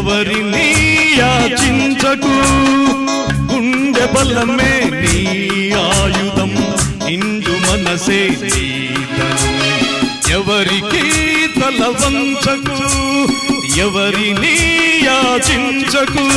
ఎవరిని యాచించకు, గుండె బలమే నీ ఆయుధం, నిండు మనసే జీతనం. ఎవరికి తల వంచకు, ఎవరిని యాచించకు.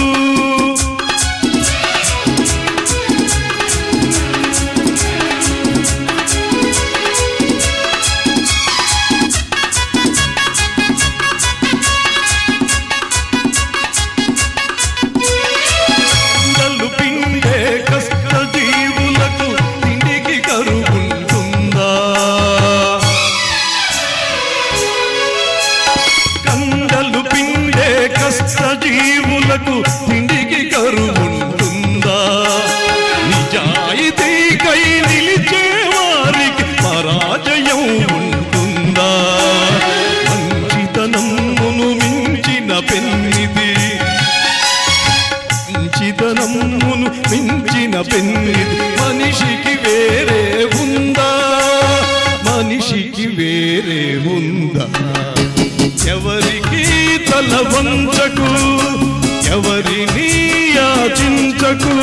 జీవులకు తిండికి కరువుంటుందా, నిజాయితీకై నిలిచే వారికి పరాజయం ఉంటుందా. మంచితనమును మించిన పెన్నిది, మంచితనమును మించిన పెన్నిది మనిషికి వేరే ఉందా, మనిషికి వేరే ఉందా. ఎవరికి తల వంచకు, ఎవరిని యాచించకు.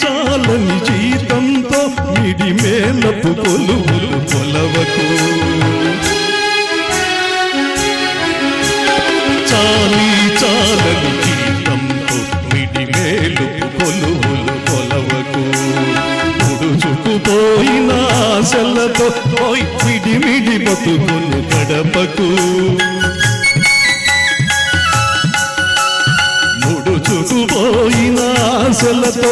చాలని జీతంతో మిడి మేలపు కొలువులు కొలవకు, చాలని జీతంతో మిడి మేలుపు కొలువులు కొలవకు. ముడుచుకుపోయిన ఆశలతో మిడి మిడి బతుకులు గడపకు, ముడుచుకుపోయిన ఆశలతో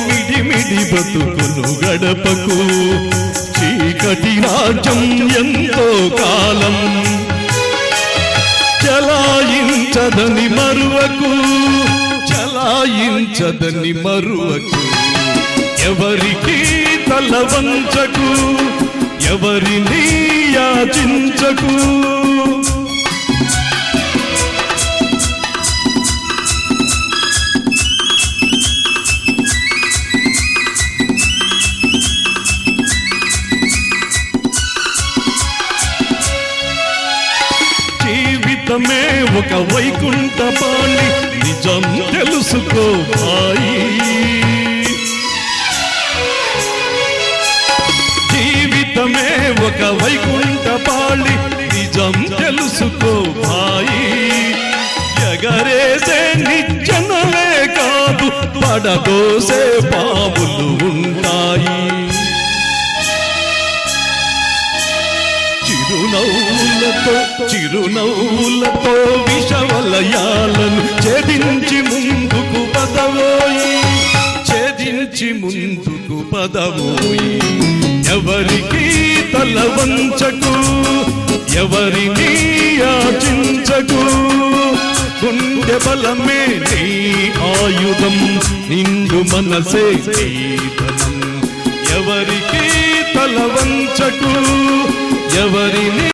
మిడి మిడి బతుకులు గడపకు. చీకటి రాజ్యం ఎంతో కాలం చలాయించదని మరువకు, చలాయించదని మరువకు. ఎవరికి తల వంచకు, ఎవరిని యాచించకు. జీవితమే ఒక వైకుంఠపాళి, నిజం తెలుసుకో భాయి. జీవితమే ఒక వైకుంఠపాళి, నిజం తెలుసుకో భాయి. ఎగరేసే నిచ్చెనలే కాదు, పడదోసే పాములు ఉంటాయి. చిరునవ్వులతో విషవలయాలను ఛేదించి ముందుకు పదవోయి, ఛేదించి ముందుకు పదవోయి. ఎవరికి తల వంచకు, ఎవరిని యాచించకు. గుండె బలమే నీ ఆయుధం, నిండు మనసే జీతనం. ఎవరికి తల వంచకు, ఎవరిని